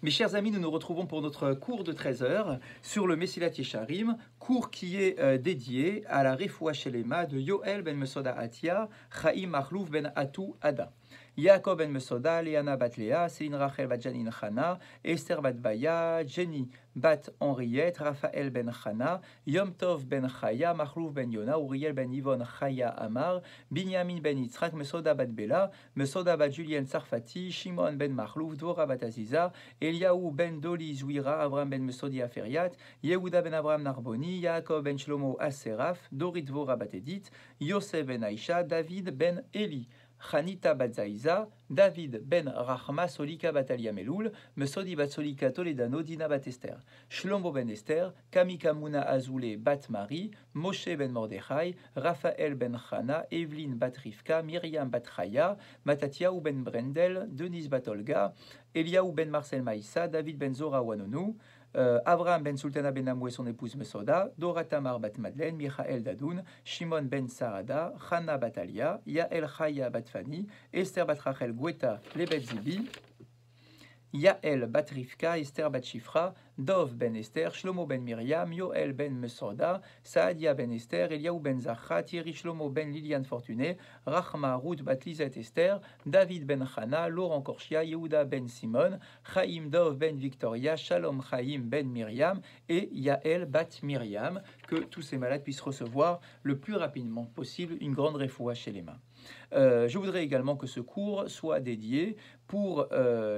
Mes chers amis, nous nous retrouvons pour notre cours de 13 heures sur le Mesilat Yesharim, cours qui est dédié à la Refoua Shelema de Yoel ben Mesoda Atia, Chaim Mahlouf ben Atou Ada. Yaakov ben Mesoda, Léana bat Léa, Céline Rachel bat Janine Chana, Esther bat Baya, Jenny bat Henriette, Raphaël ben Chana, Yom Tov ben Chaya, Mahlouf ben Yona, Uriel ben Yvonne Chaya Amar, Binyamin ben Yitzhak, Mesoda bat Bela, Mesoda bat Julien Sarfati, Shimon ben Mahlouf, Dvora bat Aziza, Eliaou ben Doli Zouira, Abraham ben Mesodi Aferiat, Yehuda ben Abraham Narboni, Yaakov ben Shlomo Aseraf, Dorit Dvora bat Edith, Yosef ben Aisha, David ben Eli. Chanita bat Zaiza, David ben Rachma Solika bat Alia Meloul, Mesodi bat Solika Toledano, Dina bat Esther, Shlomo ben Esther, Kamika Muna Azoulé bat Marie, Moshe ben Mordechai, Raphaël ben Chana, Evelyne bat Rivka, Myriam bat Chaya, Matatiaou ben Brendel, Denise bat Olga, Eliaou ben Marcel Maïssa, David ben Zora Wanonou, Avraham ben Sultana ben Amou et son épouse Mesoda, Dora Tamar bat Madeleine, Michael Dadoun, Shimon ben Saada, Chana bat Alia, Yael Chaya bat Fani, Esther bat Rachel Gweta, Lebet Zibi, Yael bat Rivka, Esther bat Shifra, Dov ben Esther, Shlomo ben Miriam, Yoel ben Mesoda, Saadia ben Esther, Eliaou ben Zachra, Thierry Shlomo ben Liliane Fortuné, Rachma Ruth bat Lisette Esther, David ben Chana, Laurent Korchia, Yehuda ben Simon, Chaim Dov ben Victoria, Shalom Chaim ben Miriam et Yael bat Miriam, que tous ces malades puissent recevoir le plus rapidement possible une grande refoua chez les mains. Je voudrais également que ce cours soit dédié pour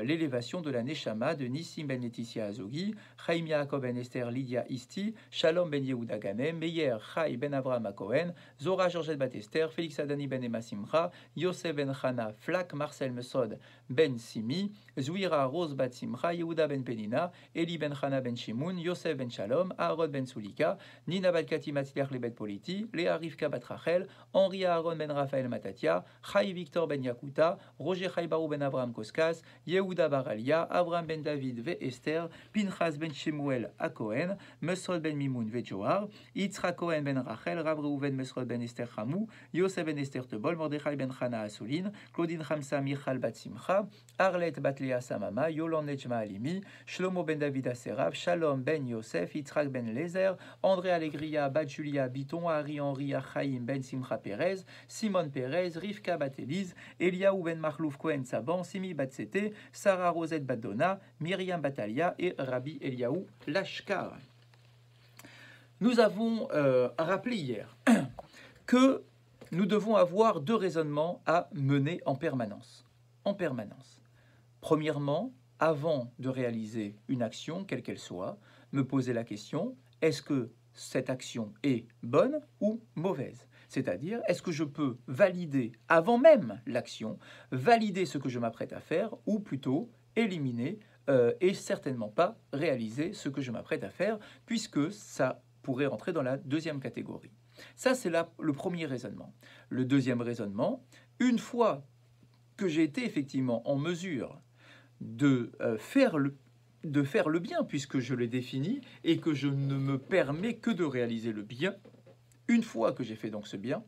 l'élévation de la Neshama de Nissim ben Laetitia Azogi, Chaim Yaakov ben Esther Lydia Isti, Shalom ben Yehuda Ganem, Meyer Chai ben Avraham Cohen, Zora Georgette bat Esther, Félix Adani ben Emma Simcha, Yosef ben Chana, Flak Marcel Mesod ben Simi, Zouira Rose bat Simcha, Yehuda ben Penina, Eli ben Chana ben Shimoun, Yosef ben Shalom, Aaron ben Sulika, Nina bat Kati Matzliach lebet Politi, Léa Rivka bat Rachel, Henri Aaron ben Raphaël Matatia, Chai Victor ben Yakuta, Roger Chai Barou ben Abraham Koskas, Yehuda Baralia, Abraham ben David ve Esther, Pinchas ben Shemuel à Cohen, Mesrod ben Mimoun ve Johar, Yitzhak Cohen ben Rachel, Rav Reuven Mesrod ben Esther Hamou, Yosef ben Esther Tebol, Mordechai ben Chana Asoulin, Claudine Hamsa Michal bat Simcha, Arlette bat Léa Samama, Yolande Nejma Alimi, Shlomo ben David Aserav, Shalom ben Yosef, Yitzhak ben Lezer, André Allegria bat Julia Biton, Harry Henri Achaim ben Simcha Perez, Simon Perez, Rivka bat Élise, Eliaou ben Mahlouf Cohen Saban, Simi bat Sete, Sarah Rosette bat Donna, Myriam Batalia et Rabbi Eliaou Lashkar. Nous avons rappelé hier que nous devons avoir deux raisonnements à mener en permanence. En permanence. Premièrement, avant de réaliser une action, quelle qu'elle soit, me poser la question, est-ce que cette action est bonne ou mauvaise? C'est-à-dire, est-ce que je peux valider, avant même l'action, valider ce que je m'apprête à faire, ou plutôt éliminer et certainement pas réaliser ce que je m'apprête à faire, puisque ça pourrait rentrer dans la deuxième catégorie. Ça, c'est le premier raisonnement. Le deuxième raisonnement, une fois que j'ai été effectivement en mesure de faire le bien, puisque je l'ai défini, et que je ne me permets que de réaliser le bien, une fois que j'ai fait donc ce bien,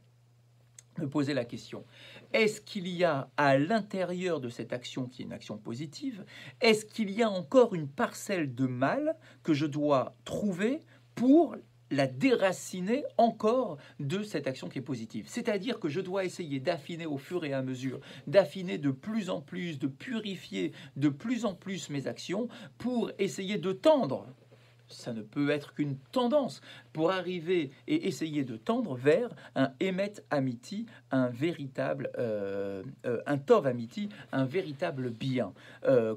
me poser la question, est-ce qu'il y a à l'intérieur de cette action qui est une action positive, est-ce qu'il y a encore une parcelle de mal que je dois trouver pour la déraciner encore de cette action qui est positive. C'est-à-dire que je dois essayer d'affiner au fur et à mesure, d'affiner de plus en plus, de purifier de plus en plus mes actions pour essayer de tendre. Ça ne peut être qu'une tendance pour arriver et essayer de tendre vers un Emet Amiti, un véritable, un Tov Amiti, un véritable bien,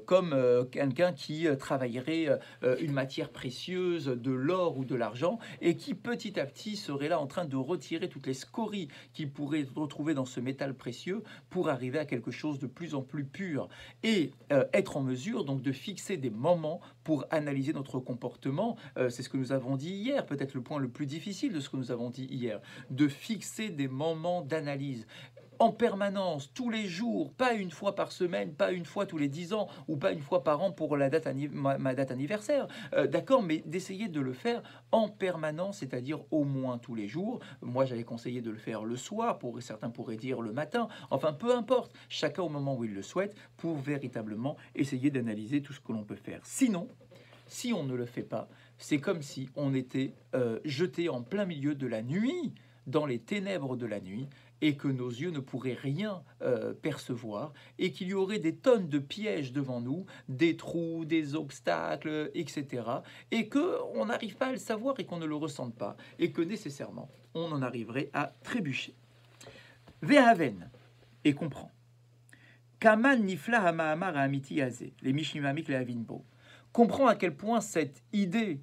comme quelqu'un qui travaillerait une matière précieuse, de l'or ou de l'argent, et qui petit à petit serait là en train de retirer toutes les scories qu'il pourrait retrouver dans ce métal précieux pour arriver à quelque chose de plus en plus pur, et être en mesure donc de fixer des moments pour analyser notre comportement. C'est ce que nous avons dit hier, peut-être le point le plus difficile de ce que nous avons dit hier, de fixer des moments d'analyse. en permanence, tous les jours, pas une fois par semaine, pas une fois tous les 10 ans, ou pas une fois par an pour la date ma date anniversaire, d'accord, mais d'essayer de le faire en permanence, c'est-à-dire au moins tous les jours. Moi, j'avais conseillé de le faire le soir, certains pourraient dire le matin, enfin, peu importe, chacun au moment où il le souhaite, pour véritablement essayer d'analyser tout ce que l'on peut faire. Sinon, si on ne le fait pas, c'est comme si on était jeté en plein milieu de la nuit, dans les ténèbres de la nuit, et que nos yeux ne pourraient rien percevoir, et qu'il y aurait des tonnes de pièges devant nous, des trous, des obstacles, etc., et qu'on n'arrive pas à le savoir et qu'on ne le ressente pas, et que nécessairement, on en arriverait à trébucher. Vehaven, et comprend. Kaman nifla hamahamar amiti azé, les mishimamik le avinbo. Comprend à quel point cette idée,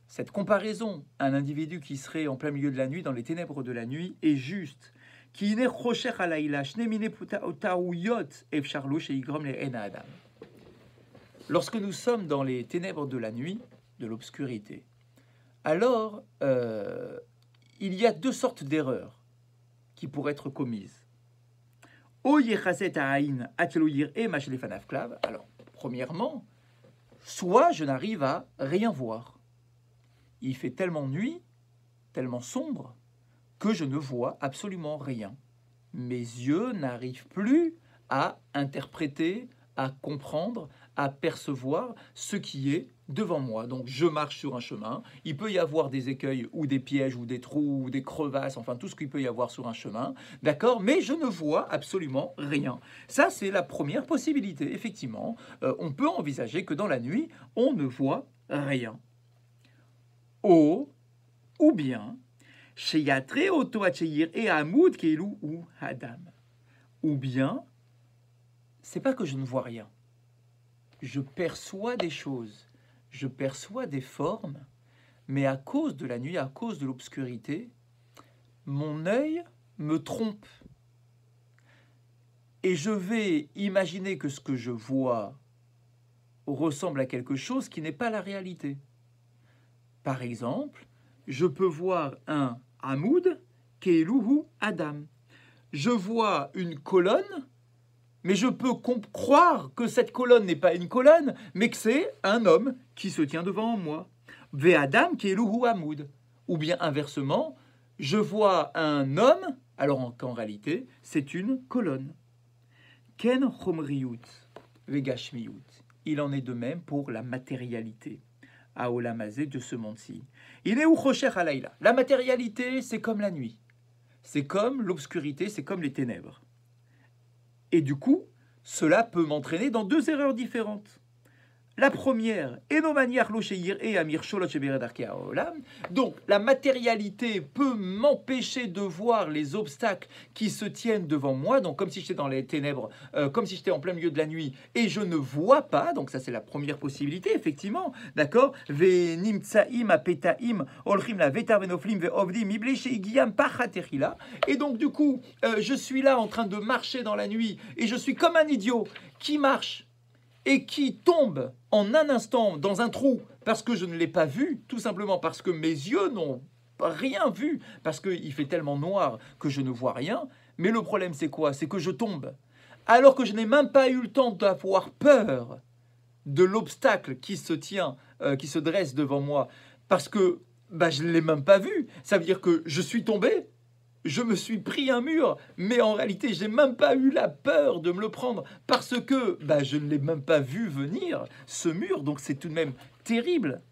cette comparaison à un individu qui serait en plein milieu de la nuit, dans les ténèbres de la nuit, est juste. Lorsque nous sommes dans les ténèbres de la nuit, de l'obscurité, alors il y a deux sortes d'erreurs qui pourraient être commises. Alors, premièrement, soit je n'arrive à rien voir. Il fait tellement nuit, tellement sombre, que je ne vois absolument rien. Mes yeux n'arrivent plus à interpréter, à comprendre, à percevoir ce qui est devant moi. Donc je marche sur un chemin, il peut y avoir des écueils ou des pièges ou des trous ou des crevasses, enfin tout ce qu'il peut y avoir sur un chemin, d'accord, mais je ne vois absolument rien. Ça, c'est la première possibilité. Effectivement, on peut envisager que dans la nuit, on ne voit rien. Ou bien, ou bien, c'est pas que je ne vois rien. Je perçois des choses, je perçois des formes, mais à cause de la nuit, à cause de l'obscurité, mon œil me trompe. Et je vais imaginer que ce que je vois ressemble à quelque chose qui n'est pas la réalité. Par exemple, je peux voir un Hamoud, Keiluhu Adam. Je vois une colonne, mais je peux croire que cette colonne n'est pas une colonne, mais que c'est un homme qui se tient devant moi. Ve Adam Keiluhu Hamoud. Ou bien inversement, je vois un homme, alors qu'en réalité, c'est une colonne. Ken Chomriyut Vegashmiyut. Il en est de même pour la matérialité. À Olamazé de ce monde-ci. Il est où Rocher Halayla. La matérialité, c'est comme la nuit. C'est comme l'obscurité, c'est comme les ténèbres. Et du coup, cela peut m'entraîner dans deux erreurs différentes. La première, donc la matérialité peut m'empêcher de voir les obstacles qui se tiennent devant moi, donc comme si j'étais dans les ténèbres, comme si j'étais en plein milieu de la nuit et je ne vois pas, donc ça c'est la première possibilité, effectivement, d'accord. Et donc du coup, je suis là en train de marcher dans la nuit et je suis comme un idiot qui marche et qui tombe en un instant dans un trou parce que je ne l'ai pas vu, tout simplement parce que mes yeux n'ont rien vu, parce qu'il fait tellement noir que je ne vois rien. Mais le problème, c'est quoi? C'est que je tombe. Alors que je n'ai même pas eu le temps d'avoir peur de l'obstacle qui se tient, qui se dresse devant moi, parce que je ne l'ai même pas vu. Ça veut dire que je suis tombé, je me suis pris un mur, mais en réalité, je n'ai même pas eu la peur de me le prendre parce que je ne l'ai même pas vu venir, ce mur, donc c'est tout de même terrible.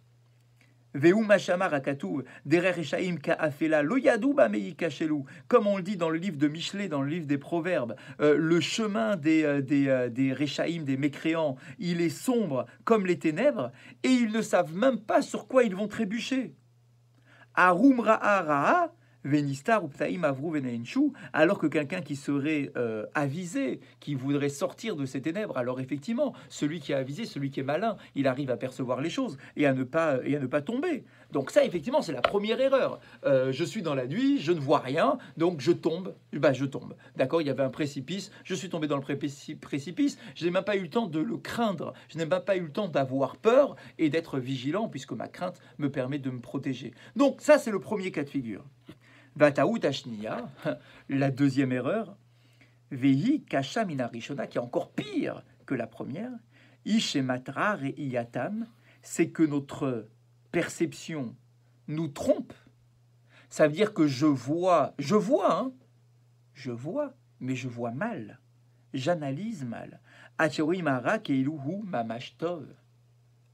Comme on le dit dans le livre de Michelet, dans le livre des Proverbes, le chemin des Réchaïm, des mécréants, il est sombre comme les ténèbres, et ils ne savent même pas sur quoi ils vont trébucher. Arum ra'a ra'a, Venistar ou Ptaim Avrou Veneinshu, alors que quelqu'un qui serait avisé, qui voudrait sortir de ces ténèbres, alors effectivement, celui qui est avisé, celui qui est malin, il arrive à percevoir les choses et à ne pas tomber. Donc ça, effectivement, c'est la première erreur. Je suis dans la nuit, je ne vois rien, donc je tombe. Je tombe. D'accord, il y avait un précipice, je suis tombé dans le précipice, je n'ai même pas eu le temps de le craindre, je n'ai même pas eu le temps d'avoir peur et d'être vigilant, puisque ma crainte me permet de me protéger. Donc ça, c'est le premier cas de figure. Vataout Ashniya, la deuxième erreur, Vehi Kasha Minarishona, qui est encore pire que la première, Ishematra Reiyatam, c'est que notre perception nous trompe. Ça veut dire que je vois, mais je vois mal. J'analyse mal. Acherimara Keiluhu Mamash Tov.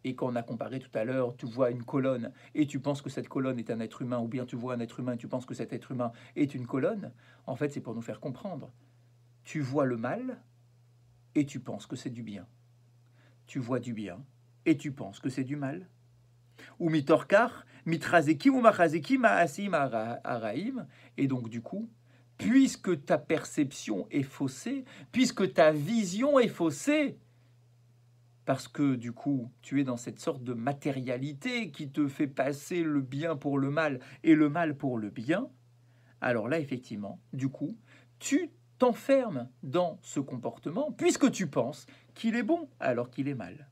Et quand on a comparé tout à l'heure, tu vois une colonne et tu penses que cette colonne est un être humain, ou bien tu vois un être humain et tu penses que cet être humain est une colonne, en fait, c'est pour nous faire comprendre. Tu vois le mal et tu penses que c'est du bien. Tu vois du bien et tu penses que c'est du mal. Ou mitorkar, mitrazekim ou machazekim ma'asim araim. Et donc, du coup, puisque ta perception est faussée, puisque ta vision est faussée, parce que du coup, tu es dans cette sorte de matérialité qui te fait passer le bien pour le mal et le mal pour le bien, alors là, effectivement, du coup, tu t'enfermes dans ce comportement puisque tu penses qu'il est bon alors qu'il est mal.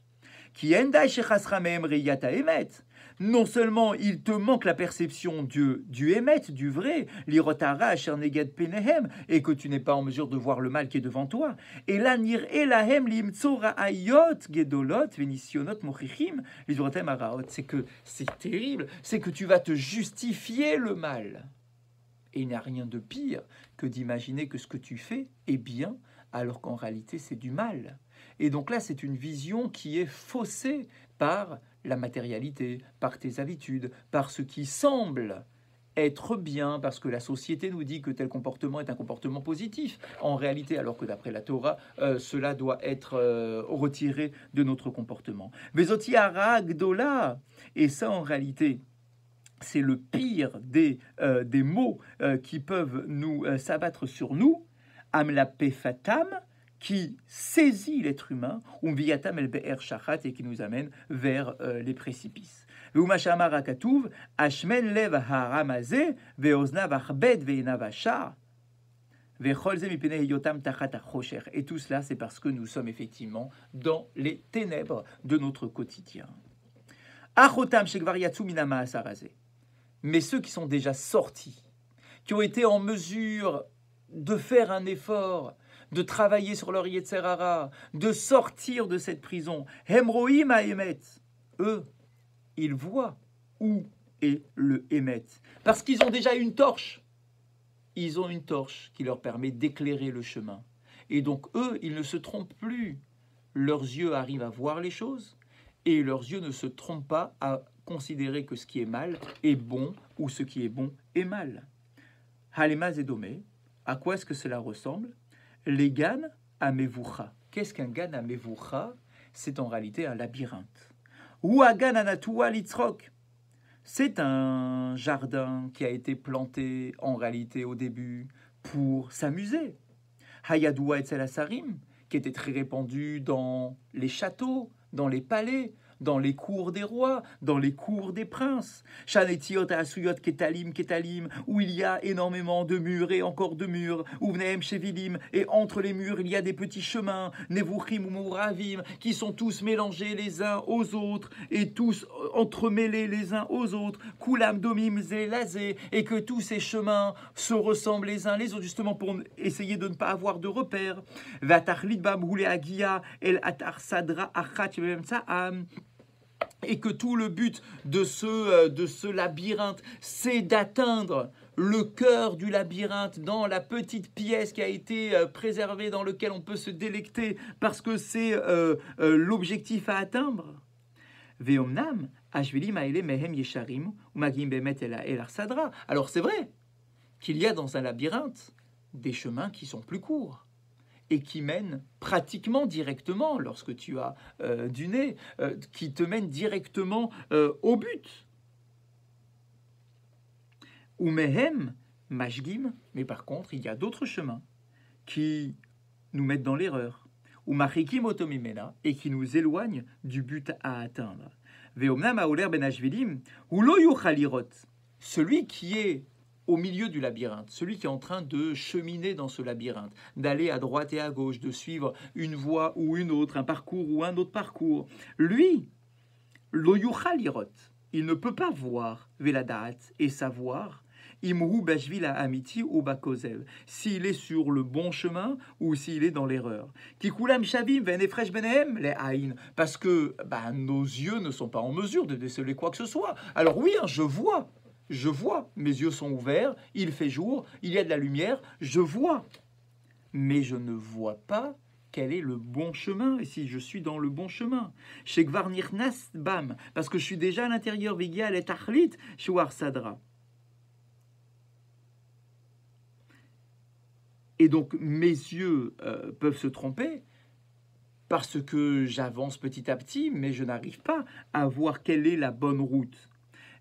Non seulement il te manque la perception du émet, du vrai, l'irotara neged penehem, et que tu n'es pas en mesure de voir le mal qui est devant toi. Et là, nir elahem limtsora ayot gedolot venisionot mochichim lidrotem araot. C'est que c'est terrible, c'est que tu vas te justifier le mal. Et il n'y a rien de pire que d'imaginer que ce que tu fais est bien, alors qu'en réalité c'est du mal. Et donc là, c'est une vision qui est faussée par la matérialité, par tes habitudes, par ce qui semble être bien, parce que la société nous dit que tel comportement est un comportement positif. En réalité, alors que d'après la Torah, cela doit être retiré de notre comportement. Vezoti haragdola, et ça en réalité, c'est le pire des mots qui peuvent nous s'abattre sur nous. Amlapefatam, qui saisit l'être humain, umviatam el be'er shachat, et qui nous amène vers les précipices. Ve'umashama rakatuv, ashmen lev haramazeh, ve'oznav achbed ve'enav ashar, ve'chol ze mipnei yotam tachat achosher. Et tout cela, c'est parce que nous sommes effectivement dans les ténèbres de notre quotidien. Achotam shekvar yatsu minama asarazeh. Mais ceux qui sont déjà sortis, qui ont été en mesure de faire un effort, de travailler sur leur Yetzer Hara, de sortir de cette prison, Hemroim Haemet, eux, ils voient où est le Emet. Parce qu'ils ont déjà une torche. Ils ont une torche qui leur permet d'éclairer le chemin. Et donc eux, ils ne se trompent plus. Leurs yeux arrivent à voir les choses et leurs yeux ne se trompent pas à considérer que ce qui est mal est bon ou ce qui est bon est mal. Halema Zedome, à quoi est-ce que cela ressemble? Les gan à Mevoucha. Qu'est-ce qu'un gan à Mevoucha? C'est en réalité un labyrinthe. Ou un gan à Natua Litzrok. C'est un jardin qui a été planté en réalité au début pour s'amuser. Hayadoua Etzel Asarim, qui était très répandu dans les châteaux, dans les palais, dans les cours des rois, dans les cours des princes. Shanetiot Asuyot Ketalim Ketalim, où il y a énormément de murs et encore de murs. Uvneem Shevilim, et entre les murs il y a des petits chemins, Nevuchim ou Mouravim, qui sont tous mélangés les uns aux autres et tous entremêlés les uns aux autres. Kulam Domim Zelazé, et que tous ces chemins se ressemblent les uns les autres, justement pour essayer de ne pas avoir de repères. Vatachlit Bam Hule Agia El Atar Sadra Achat Saam. Et que tout le but de ce labyrinthe, c'est d'atteindre le cœur du labyrinthe dans la petite pièce qui a été préservée, dans laquelle on peut se délecter, parce que c'est l'objectif à atteindre. Veomnam, ashvili maele mehem yesharim, umagim bemet el arsadra. Alors c'est vrai qu'il y a dans un labyrinthe des chemins qui sont plus courts et qui mènent pratiquement directement, lorsque tu as du nez, qui te mènent directement au but. Ou mehem, mashgim, mais par contre, il y a d'autres chemins qui nous mettent dans l'erreur. Ou machikim otomimena, et qui nous éloignent du but à atteindre. Veomnam aoler ben ashvilim, ou lo yuchalirot, celui qui est au milieu du labyrinthe, celui qui est en train de cheminer dans ce labyrinthe, d'aller à droite et à gauche, de suivre une voie ou une autre, un parcours ou un autre parcours, lui, lo yuchal lirot, il ne peut pas voir veladat et savoir Imhu bashvila amiti ou bakozev. S'il est sur le bon chemin ou s'il est dans l'erreur. Kikulam shavim venefresh benehem les haïn. Parce que nos yeux ne sont pas en mesure de déceler quoi que ce soit. Alors oui, je vois, mes yeux sont ouverts, il fait jour, il y a de la lumière, je vois. Mais je ne vois pas quel est le bon chemin, et si je suis dans le bon chemin. Shekvar nirnas bam, parce que je suis déjà à l'intérieur, vigial et tachlit, shuar sadra. Et donc mes yeux peuvent se tromper, parce que j'avance petit à petit, mais je n'arrive pas à voir quelle est la bonne route.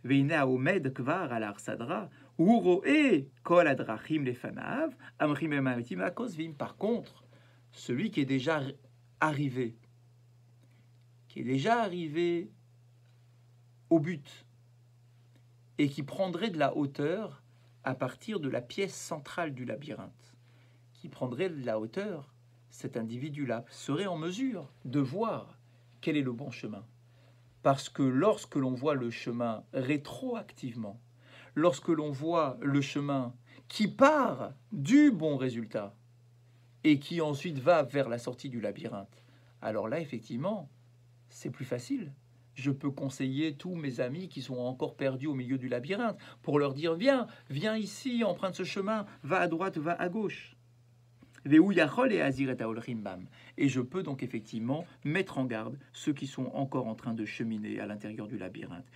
Veina omed kvar alar sadra, uroe kol adrachim lefanav, amrim emamitim akozvim. Par contre, celui qui est déjà arrivé au but, et qui prendrait de la hauteur à partir de la pièce centrale du labyrinthe, qui prendrait de la hauteur, cet individu-là serait en mesure de voir quel est le bon chemin. Parce que lorsque l'on voit le chemin rétroactivement, lorsque l'on voit le chemin qui part du bon résultat et qui ensuite va vers la sortie du labyrinthe, alors là, effectivement, c'est plus facile. Je peux conseiller tous mes amis qui sont encore perdus au milieu du labyrinthe pour leur dire, viens ici, emprunte ce chemin, va à droite, va à gauche. Et je peux donc effectivement mettre en garde ceux qui sont encore en train de cheminer à l'intérieur du labyrinthe.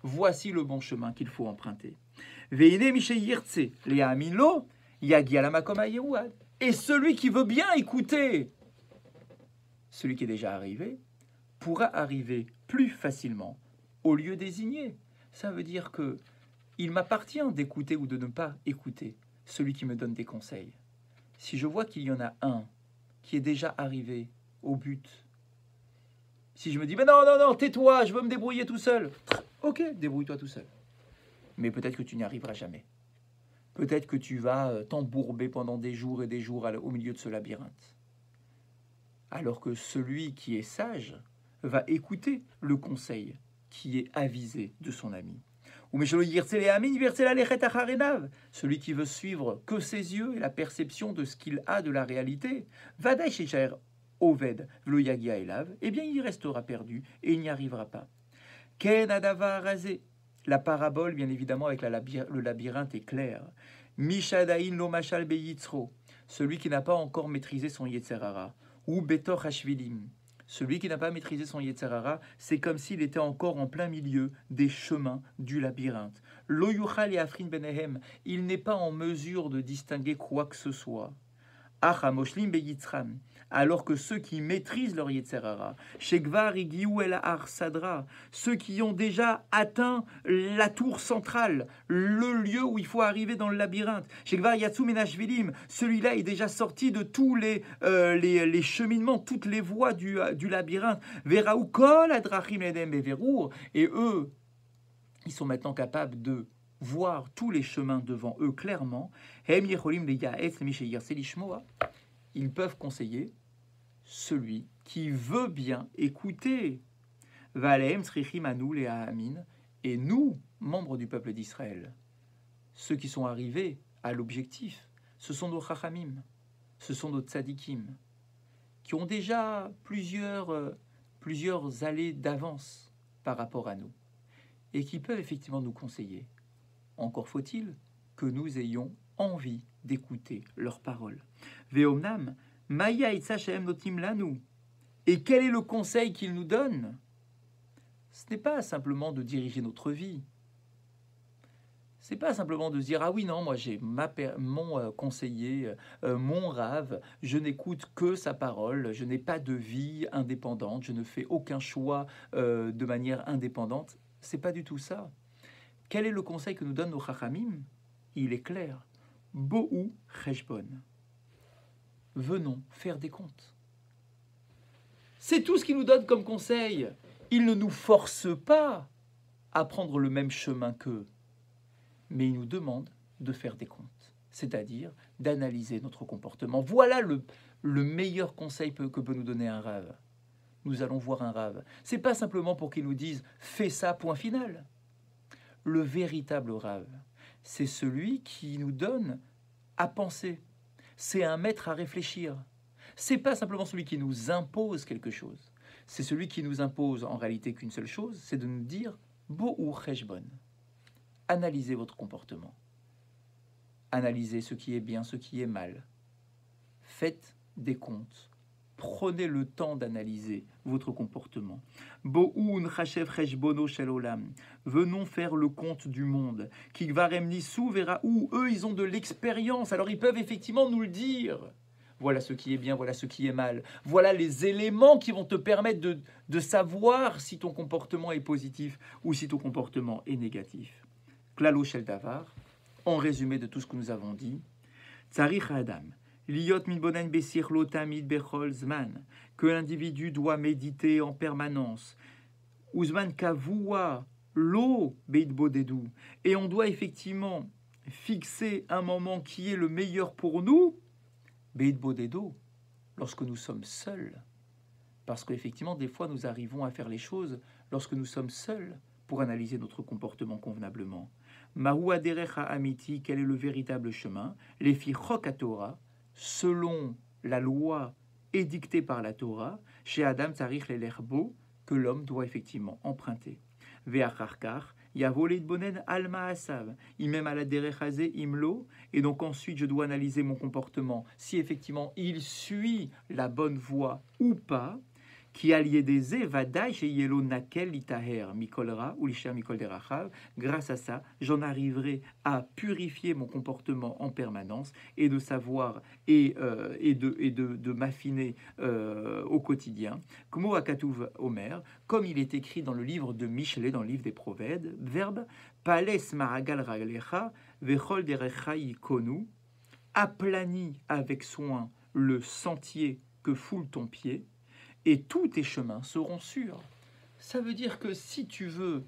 Voici le bon chemin qu'il faut emprunter. Et celui qui veut bien écouter, celui qui est déjà arrivé, pourra arriver plus facilement au lieu désigné. Ça veut dire que il m'appartient d'écouter ou de ne pas écouter celui qui me donne des conseils. Si je vois qu'il y en a un qui est déjà arrivé au but, si je me dis, mais non, tais-toi, je veux me débrouiller tout seul. Ok, débrouille-toi tout seul. Mais peut-être que tu n'y arriveras jamais. Peut-être que tu vas t'embourber pendant des jours et des jours au milieu de ce labyrinthe. Alors que celui qui est sage va écouter le conseil qui est avisé de son ami. Celui qui veut suivre que ses yeux et la perception de ce qu'il a de la réalité, Oved, eh bien il restera perdu et il n'y arrivera pas. La parabole, bien évidemment, avec le labyrinthe est claire. Mishadain lo mashal beyitzro, celui qui n'a pas encore maîtrisé son Yetzerara, ou Betor Hashvilim. Celui qui n'a pas maîtrisé son Yetzerara, c'est comme s'il était encore en plein milieu des chemins du labyrinthe. Lo yuchal yafrin benehem, il n'est pas en mesure de distinguer quoi que ce soit. Achamoshlim beyitzram, alors que ceux qui maîtrisent leur Yetzerara, Shekvar igiu el har sadra, ceux qui ont déjà atteint la tour centrale, le lieu où il faut arriver dans le labyrinthe, Shekvar yatsu menashvilim, celui-là est déjà sorti de tous les cheminements, toutes les voies du labyrinthe, Veraou kol adrachim edem beverour, et eux, ils sont maintenant capables de voir tous les chemins devant eux clairement. Ils peuvent conseiller celui qui veut bien écouter. Et nous, membres du peuple d'Israël, ceux qui sont arrivés à l'objectif, ce sont nos chachamim, ce sont nos tzadikim, qui ont déjà plusieurs allées d'avance par rapport à nous, et qui peuvent effectivement nous conseiller. Encore faut-il que nous ayons envie d'écouter leurs paroles. Veomnam, Maya Itzashem Notim Lanu. Et quel est le conseil qu'ils nous donnent? Ce n'est pas simplement de diriger notre vie. Ce n'est pas simplement de dire, ah oui, non, moi j'ai mon conseiller, mon rave, je n'écoute que sa parole, je n'ai pas de vie indépendante, je ne fais aucun choix de manière indépendante. Ce n'est pas du tout ça. Quel est le conseil que nous donnent nos chachamim? Il est clair. Bo'u cheshbon. Venons faire des comptes. C'est tout ce qu'ils nous donnent comme conseil. Ils ne nous forcent pas à prendre le même chemin qu'eux, mais ils nous demandent de faire des comptes, c'est-à-dire d'analyser notre comportement. Voilà le meilleur conseil que peut nous donner un rave. Nous allons voir un rave. C'est pas simplement pour qu'il nous dise « fais ça, point final ». le véritable Rav, c'est celui qui nous donne à penser. C'est un maître à réfléchir. C'est pas simplement celui qui nous impose quelque chose. C'est celui qui nous impose en réalité qu'une seule chose, c'est de nous dire Bo ou cheshbon. Analysez votre comportement. Analysez ce qui est bien, ce qui est mal. Faites des comptes. Prenez le temps d'analyser votre comportement. Bo'un chashev cheshbono shel olam. Venons faire le compte du monde. Kigvarem nisu vera où eux ils ont de l'expérience, alors ils peuvent effectivement nous le dire. Voilà ce qui est bien, voilà ce qui est mal. Voilà les éléments qui vont te permettre de savoir si ton comportement est positif ou si ton comportement est négatif. Klalo shel davar, en résumé de tout ce que nous avons dit, Tzarich Adam. Liot mitbonen besirlo tamid bechol zman, que l'individu doit méditer en permanence. Uzman kavua lo beitbodedu, et on doit effectivement fixer un moment qui est le meilleur pour nous, beitbodedu, lorsque nous sommes seuls. Parce qu'effectivement, des fois, nous arrivons à faire les choses lorsque nous sommes seuls pour analyser notre comportement convenablement. Mahu aderecha amiti, quel est le véritable chemin? Les fi chok Torah, selon la loi édictée par la Torah, chez Adam Tzarich l'Elerbo, que l'homme doit effectivement emprunter. Ve'acharkar, yavolet bonen alma asav, imem ala derechazé imlo, et donc ensuite je dois analyser mon comportement, si effectivement il suit la bonne voie ou pas, qui allié des evadai chez yelo nakel litaher mikolra ou lisha mikol derachav. Grâce à ça, j'en arriverai à purifier mon comportement en permanence et de savoir et de m'affiner au quotidien. Como akatuv Omer, comme il est écrit dans le livre de Michelet, dans le livre des Proverbes, pales maragal raglecha vechol derecha yikonu, aplani avec soin le sentier que foule ton pied, et tous tes chemins seront sûrs. Ça veut dire que si tu veux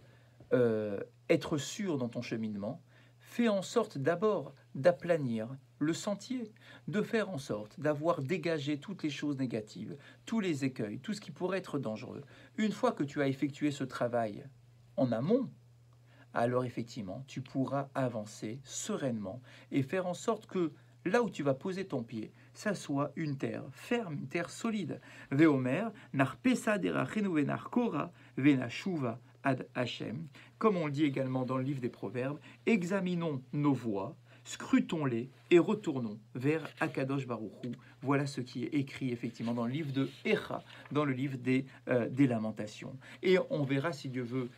être sûr dans ton cheminement, fais en sorte d'abord d'aplanir le sentier, de faire en sorte d'avoir dégagé toutes les choses négatives, tous les écueils, tout ce qui pourrait être dangereux. Une fois que tu as effectué ce travail en amont, alors effectivement, tu pourras avancer sereinement et faire en sorte que là où tu vas poser ton pied, ça soit une terre ferme, une terre solide. Veomer, nar pesa derachenu venar kora venashuva ad Hashem. Comme on le dit également dans le livre des Proverbes, examinons nos voies, scrutons-les et retournons vers Akadosh Baruch Hu. Voilà ce qui est écrit effectivement dans le livre de Echa, dans le livre des Lamentations. Et on verra, si Dieu veut,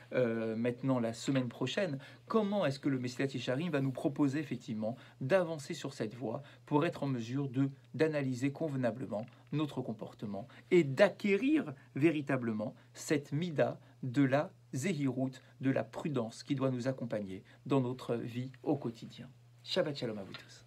maintenant la semaine prochaine, comment est-ce que le Messilat Yesharim va nous proposer effectivement d'avancer sur cette voie pour être en mesure d'analyser convenablement notre comportement et d'acquérir véritablement cette mida de la zéhirout, de la prudence qui doit nous accompagner dans notre vie au quotidien. Shabbat Shalom à vous tous.